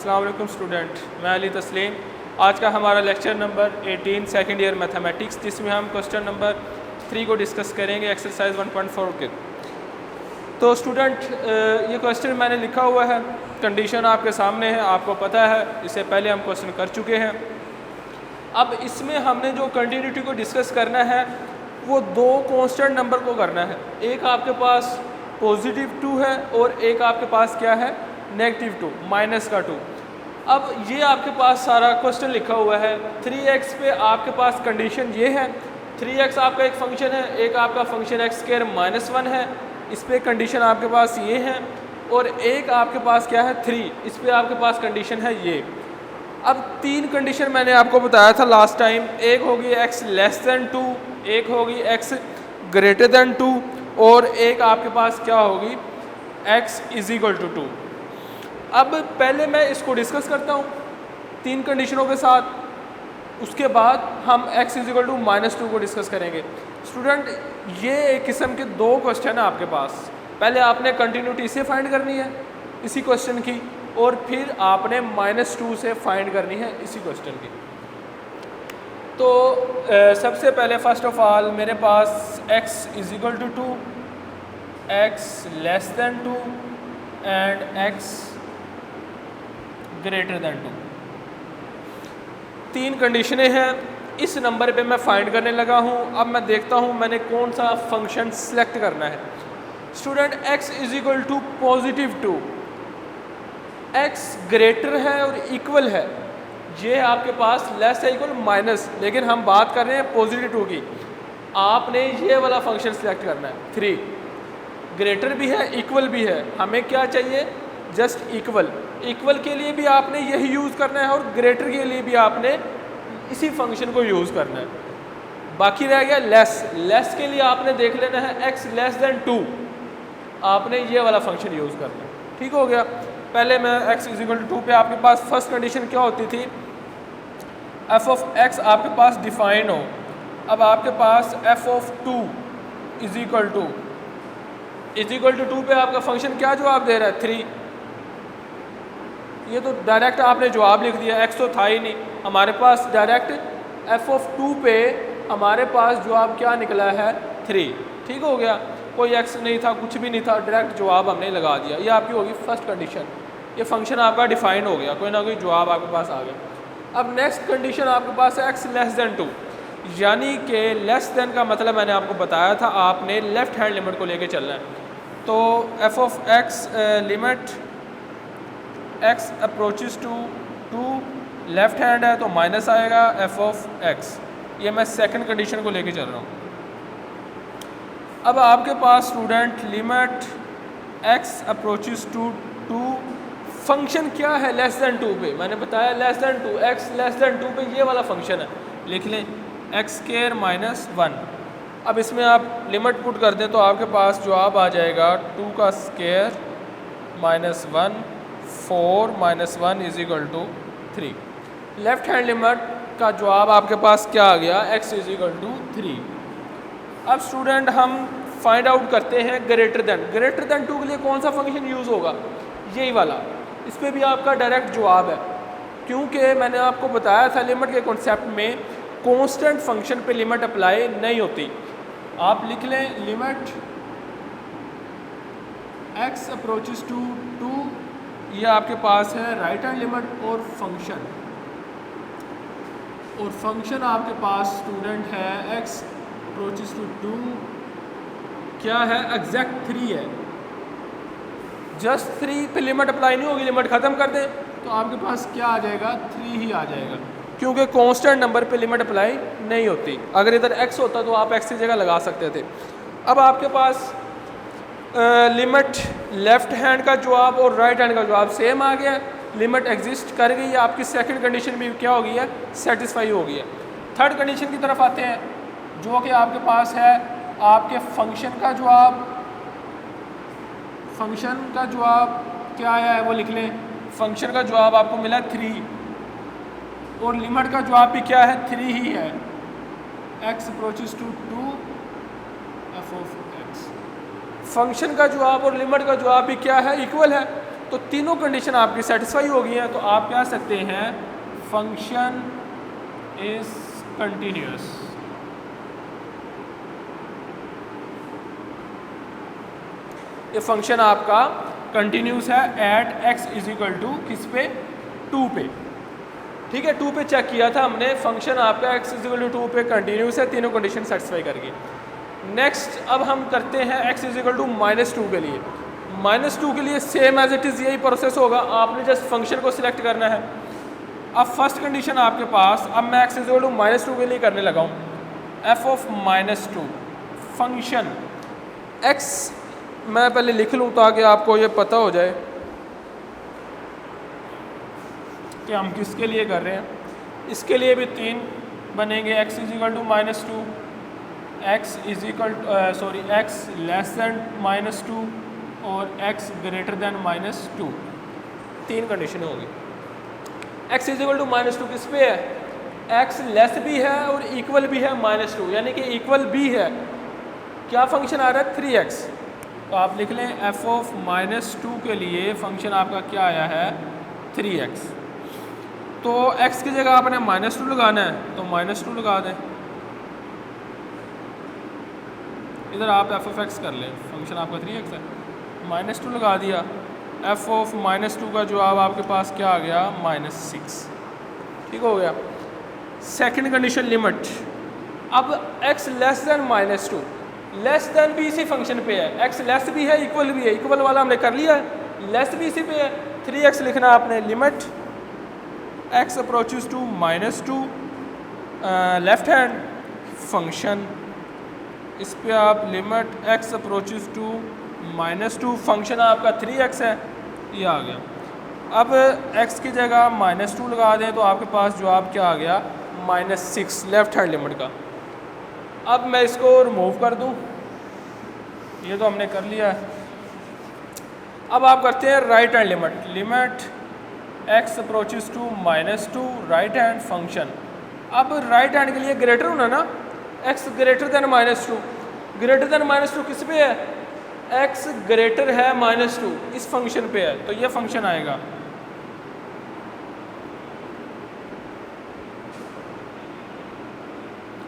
अस्सलाम वालेकुम स्टूडेंट, मैं अली तस्लीम। आज का हमारा lecture number 18 second year mathematics, जिसमें हम क्वेश्चन नंबर 3 को डिस्कस करेंगे एक्सरसाइज 1.4 के। तो स्टूडेंट ये क्वेश्चन मैंने लिखा हुआ है, कंडीशन आपके सामने है, आपको पता है, इससे पहले हम क्वेश्चन कर चुके हैं। अब इसमें हमने जो कंटिन्यूटी को डिस्कस करना है वो दो कांस्टेंट नंबर को करना है। एक आपके पास पॉजिटिव 2 है और एक आपके पास क्या है, नेगेटिव 2, माइनस का 2। अब ये आपके पास सारा क्वेश्चन लिखा हुआ है। 3x पे आपके पास कंडीशन ये है, 3x आपका एक फंक्शन है, एक आपका फंक्शन x स्क्वायर माइनस 1 है, इस पर कंडीशन आपके पास ये है, और एक आपके पास क्या है 3, इस पर आपके पास कंडीशन है ये। अब तीन कंडीशन मैंने आपको बताया था लास्ट टाइम, एक होगी x लेस दैन 2, एक होगी x ग्रेटर दैन 2, और एक आपके पास क्या होगी x इज इक्वल टू 2। अब पहले मैं इसको डिस्कस करता हूँ तीन कंडीशनों के साथ, उसके बाद हम x is equal to minus 2 को डिस्कस करेंगे। स्टूडेंट ये एक किस्म के दो क्वेश्चन है आपके पास। पहले आपने कंटिन्यूटी से फाइंड करनी है इसी क्वेश्चन की, और फिर आपने -2 से फाइंड करनी है इसी क्वेश्चन की। तो सबसे पहले फर्स्ट ऑफ ऑल मेरे पास x is equal to 2, x less than 2 and x greater than 2, तीन कंडीशनें हैं। इस नंबर पे मैं फाइंड करने लगा हूँ। अब मैं देखता हूँ मैंने कौन सा फंक्शन सेलेक्ट करना है। Student x is equal to positive 2, x greater है और इक्वल है, ये आपके पास लेस है इक्वल माइनस, लेकिन हम बात कर रहे हैं पॉजिटिव 2 की। आपने ये वाला फंक्शन सेलेक्ट करना है। 3 ग्रेटर भी है इक्वल भी है, हमें क्या चाहिए, जस्ट इक्वल। इक्वल के लिए भी आपने यही यूज़ करना है और ग्रेटर के लिए भी आपने इसी फंक्शन को यूज़ करना है। बाकी रह गया लेस। लेस के लिए आपने देख लेना है x लेस दैन 2, आपने ये वाला फंक्शन यूज़ करना है। ठीक हो गया। पहले मैं x इज इक्वल टू 2 पे आपके पास फर्स्ट कंडीशन क्या होती थी, f ऑफ x आपके पास डिफाइन हो। अब आपके पास f of 2 is equal to 2 पे आपका फंक्शन क्या जवाब दे रहा है, 3। ये तो डायरेक्ट आपने जवाब लिख दिया, x तो था ही नहीं हमारे पास। डायरेक्ट f ऑफ 2 पे हमारे पास जवाब क्या निकला है, 3। ठीक हो गया, कोई x नहीं था, कुछ भी नहीं था, डायरेक्ट जवाब हमने लगा दिया। ये आपकी होगी फर्स्ट कंडीशन, ये फंक्शन आपका डिफाइन हो गया, कोई ना कोई जवाब आपके पास आ गया। अब नेक्स्ट कंडीशन आपके पास है x लेस दैन 2, यानी कि लेस दैन का मतलब मैंने आपको बताया था, आपने लेफ्ट हैंड लिमिट को लेके चलना है। तो f of x limit x approaches to 2, left hand है तो माइनस आएगा f ऑफ x। ये मैं सेकंड कंडीशन को लेके चल रहा हूँ। अब आपके पास student limit x approaches to 2, function क्या है लेस दैन 2 पे, मैंने बताया less than 2, x less than 2 पे ये वाला फंक्शन है, लिख लें x स्क्वायर माइनस 1। अब इसमें आप लिमिट पुट कर दें तो आपके पास जवाब आ जाएगा 2 का square minus 1, 4 minus 1 is equal to 3। Left hand limit का जवाब आपके पास क्या आ गया, x इज इक्वल टू 3। अब स्टूडेंट हम फाइंड आउट करते हैं ग्रेटर दैन 2 के लिए कौन सा फंक्शन यूज़ होगा, यही वाला। इस पर भी आपका डायरेक्ट जवाब है, क्योंकि मैंने आपको बताया था लिमिट के कॉन्सेप्ट में कांस्टेंट फंक्शन पे लिमिट अप्लाई नहीं होती। आप लिख लें लिमिट x अप्रोचेस टू 2, ये आपके पास है राइट हैंड लिमिट, और फंक्शन आपके पास स्टूडेंट है x अप्रोचेस टू 2 क्या है, एग्जैक्ट 3 है। जस्ट 3 पे लिमिट अप्लाई नहीं होगी, लिमिट ख़त्म कर दें तो आपके पास क्या आ जाएगा, 3 ही आ जाएगा, क्योंकि कांस्टेंट नंबर पे लिमिट अप्लाई नहीं होती। अगर इधर x होता तो आप x की जगह लगा सकते थे। अब आपके पास लिमिट लेफ्ट हैंड का जवाब और राइट हैंड का जवाब सेम आ गया, लिमिट एग्जिस्ट कर गई है, आपकी सेकंड कंडीशन भी क्या हो गई है, सेटिस्फाई हो गई है। थर्ड कंडीशन की तरफ आते हैं, जो कि आपके पास है आपके फंक्शन का जवाब क्या आया है वो लिख लें। फंक्शन का जवाब आपको मिला 3, और लिमिट का जवाब भी क्या है, 3 ही है। x approaches to 2 f of x। Function का जवाब और लिमिट का जवाब भी क्या है, इक्वल है। तो तीनों कंडीशन आपकी सेटिस्फाई हो गई है, तो आप कह सकते हैं फंक्शन इज कंटिन्यूस। ये फंक्शन आपका कंटिन्यूस है at x is equal to किस पे, 2 पे। ठीक है, 2 पे चेक किया था हमने, फंक्शन आपका x इज इक्वल टू 2 पे कंटिन्यूस है, तीनों कंडीशन सेटिस्फाई करके। नेक्स्ट अब हम करते हैं x इज इक्वल टू -2 के लिए। -2 के लिए सेम एज इट इज़ यही प्रोसेस होगा, आपने जस्ट फंक्शन को सिलेक्ट करना है। अब फर्स्ट कंडीशन आपके पास, अब मैं x इज इक्वल टू -2 के लिए करने लगा हूँ, f ऑफ -2 फंक्शन x मैं पहले लिख लूँ ताकि आपको ये पता हो जाए कि हम किसके लिए कर रहे हैं। इसके लिए भी 3 बनेंगे, x is equal to -2, x is equal sorry x less than -2 और x ग्रेटर दैन -2, 3 कंडीशन होगी। x इज इक्वल टू -2 किस पे है, x लेस भी है और इक्वल भी है -2, यानी कि इक्वल भी है। क्या फंक्शन आ रहा है, 3x। तो आप लिख लें f ऑफ -2 के लिए फंक्शन आपका क्या आया है, 3x। तो x की जगह आपने -2 लगाना है, तो -2 लगा दें। इधर आप f ऑफ x कर लें, फंक्शन आपका 3x है, -2 लगा दिया। f ऑफ -2 का जवाब आपके पास क्या आ गया, -6। ठीक हो गया। सेकंड कंडीशन लिमिट, अब x less than -2, less than भी इसी फंक्शन पे है, x लेस भी है इक्वल भी है, इक्वल वाला हमने कर लिया है, लेस भी इसी पे है, 3x लिखना आपने। Limit x approaches to -2 left hand function, इस पे आप limit x approaches to -2 function आपका 3x है, ये आ गया। अब x की जगह -2 लगा दें तो आपके पास जवाब क्या आ गया, -6 लेफ्ट हैंड लिमिट का। अब मैं इसको रिमूव कर दूं, ये तो हमने कर लिया है। अब आप करते हैं right hand limit, limit x approaches to -2 right hand function. अब राइट हैंड के लिए ग्रेटर होना ना, x greater than -2, greater than -2 किस पे है, x ग्रेटर है -2 इस फंक्शन पे है, तो ये फंक्शन आएगा।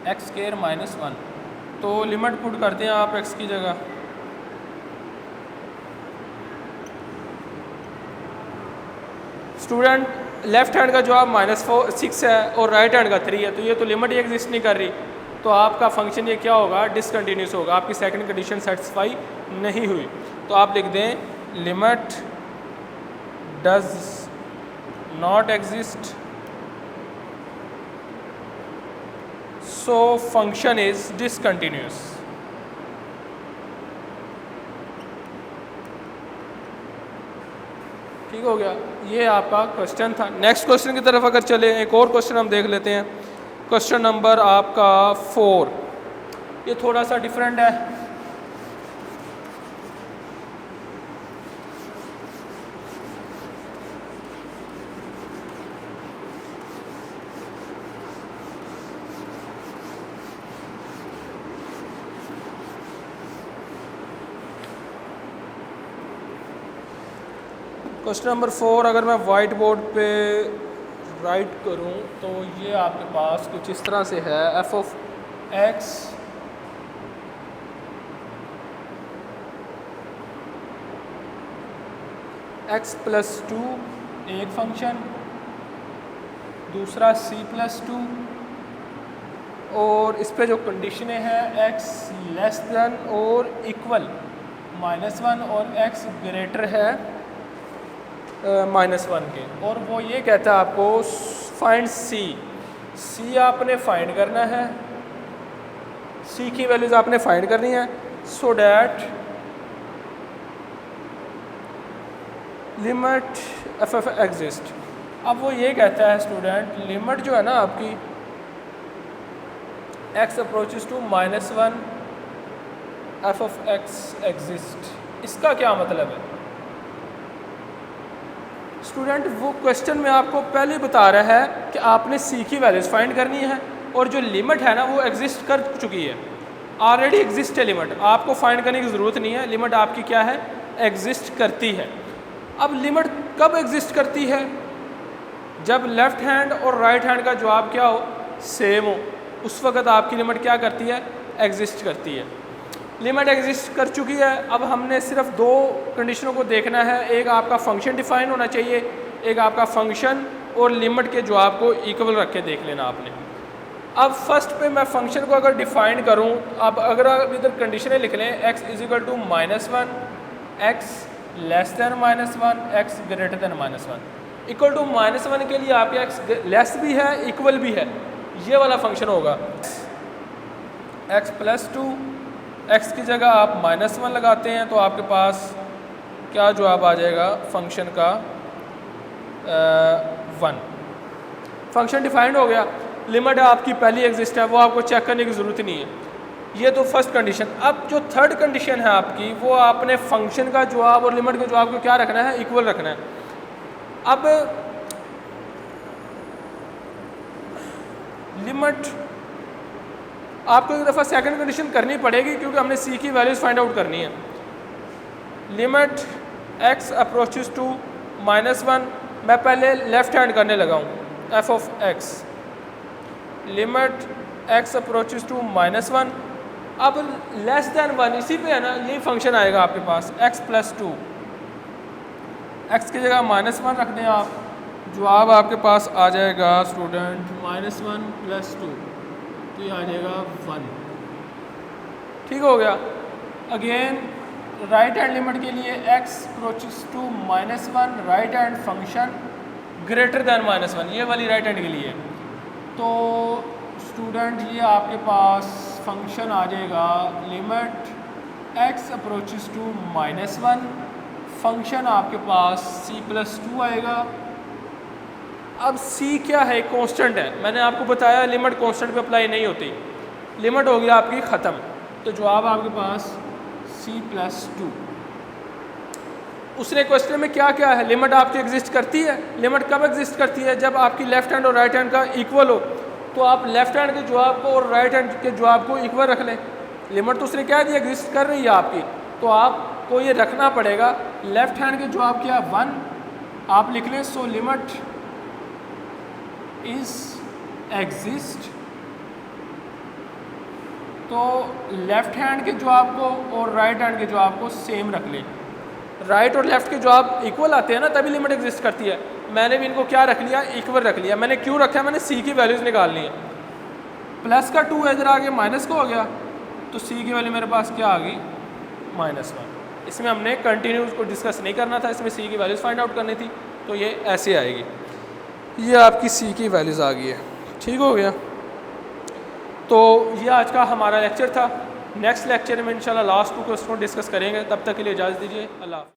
x स्क्वायर -1, तो लिमिट पुट करते हैं आप x की जगह। स्टूडेंट लेफ्ट हैंड का जवाब -6 है और राइट हैंड का 3 है, तो ये तो लिमिट ही एग्जिस्ट नहीं कर रही, तो आपका फंक्शन ये क्या होगा, डिसकंटिन्यूस होगा, आपकी सेकंड कंडीशन सेटिस्फाई नहीं हुई। तो आप लिख दें limit does not exist, so function is discontinuous. ठीक हो गया, ये आपका क्वेश्चन था। नेक्स्ट क्वेश्चन की तरफ अगर चले, एक और क्वेश्चन हम देख लेते हैं, क्वेश्चन नंबर आपका 4, ये थोड़ा सा डिफरेंट है। क्वेश्चन नंबर 4 अगर मैं वाइट बोर्ड पे राइट करूं तो ये आपके पास कुछ इस तरह से है, f of x x plus 2 एक फंक्शन, दूसरा c प्लस 2, और इस पे जो कंडीशनें हैं x लेस दैन और इक्वल -1 और x ग्रेटर है -1 के, और वो ये कहता है आपको फाइंड c आपने फाइंड करना है, c की वैल्यूज आपने फाइंड करनी है, so that limit f of exist. अब वो ये कहता है स्टूडेंट, लिमिट जो है ना आपकी x approaches to -1 f of x exist, इसका क्या मतलब है स्टूडेंट? वो क्वेश्चन में आपको पहले बता रहा है कि आपने c की वैल्यूज फाइंड करनी है, और जो लिमिट है ना वो एग्जिस्ट कर चुकी है, ऑलरेडी एग्जिस्ट है लिमिट, आपको फाइंड करने की ज़रूरत नहीं है, लिमिट आपकी क्या है, एग्जिस्ट करती है। अब लिमिट कब एग्जिस्ट करती है? जब लेफ़्ट हैंड और राइट हैंड का जवाब क्या हो, सेम हो, उस वक्त आपकी लिमिट क्या करती है, एग्जिस्ट करती है। लिमिट एग्जिस्ट कर चुकी है, अब हमने सिर्फ दो कंडीशनों को देखना है, एक आपका फंक्शन डिफाइन होना चाहिए, एक आपका फंक्शन और लिमिट के जवाब को इक्वल रख के देख लेना आपने। अब फर्स्ट पे मैं फंक्शन को अगर डिफाइन करूं, अब अगर आप इधर कंडीशनें लिख लें, x is equal to -1, x less than -1, x greater than -1, equal to -1 के लिए आपके x लेस भी है इक्वल भी है, ये वाला फंक्शन होगा। x + 2, x की जगह आप -1 लगाते हैं तो आपके पास क्या जवाब आ जाएगा फंक्शन का 1। फंक्शन डिफाइंड हो गया, लिमिट आपकी पहली एग्जिस्ट है, वो आपको चेक करने की ज़रूरत नहीं है। ये तो फर्स्ट कंडीशन। अब जो थर्ड कंडीशन है आपकी, वो आपने फंक्शन का जवाब और लिमिट के जवाब को क्या रखना है, इक्वल रखना है। अब लिमिट आपको एक दफ़ा सेकंड कंडीशन करनी पड़ेगी क्योंकि हमने सी की वैल्यूज़ फाइंड आउट करनी है। लिमिट x अप्रोचेस टू -1, मैं पहले लेफ्ट हैंड करने लगा हूँ, f of x, limit x approaches to -1, अब लेस दैन 1 इसी पे है ना, यही फंक्शन आएगा आपके पास, x + 2, x की जगह -1 रख दें आप, जवाब आपके पास आ जाएगा स्टूडेंट -1 + 2, तो ये आ जाएगा 1। ठीक हो गया। अगेन राइट हैंड लिमिट के लिए x approaches to -1, right hand function greater than -1, ये वाली राइट हैंड के लिए, तो स्टूडेंट ये आपके पास फंक्शन आ जाएगा limit x approaches to -1, function आपके पास c + 2 आएगा। अब c क्या है, कांस्टेंट है, मैंने आपको बताया लिमिट कांस्टेंट पे अप्लाई नहीं होती, लिमिट हो गया आपकी ख़त्म, तो जवाब आपके पास c + 2। उसने क्वेश्चन में क्या क्या है, लिमिट आपकी एग्जिस्ट करती है। लिमिट कब एग्जिस्ट करती है, जब आपकी लेफ्ट हैंड और राइट हैंड का इक्वल हो, तो आप लेफ्ट हैंड के जवाब को और राइट हैंड के जवाब को इक्वल रख लें। लिमिट तो उसने क्या दी, एग्जिस्ट कर रही है आपकी, तो आपको ये रखना पड़ेगा लेफ्ट हैंड के जवाब क्या 1 आप लिख लें, सो लिमिट इज एग्जिस्ट, तो लेफ्ट हैंड के जवाब को और राइट हैंड के जवाब को सेम रख लें। राइट और लेफ्ट के जवाब इक्वल आते हैं ना, तभी लिमिट एग्जिस्ट करती है। मैंने भी इनको क्या रख लिया, इक्वल रख लिया। मैंने क्यों रखा है, मैंने सी की वैल्यूज़ निकालनी है। प्लस का 2 इधर आगे माइनस का हो गया, तो सी की वैल्यू मेरे पास क्या आ गई -1। इसमें हमने कंटिन्यूस को डिस्कस नहीं करना था, इसमें सी की वैल्यूज़ फाइंड आउट करनी थी, तो ये ऐसे आएगी। ये आपकी सी की वैल्यूज़ आ गई है। ठीक हो गया। तो ये आज का हमारा लेक्चर था। नेक्स्ट लेक्चर में इंशाल्लाह लास्ट 2 क्वेश्चन डिस्कस करेंगे। तब तक के लिए इजाज़त दीजिए। अल्लाह।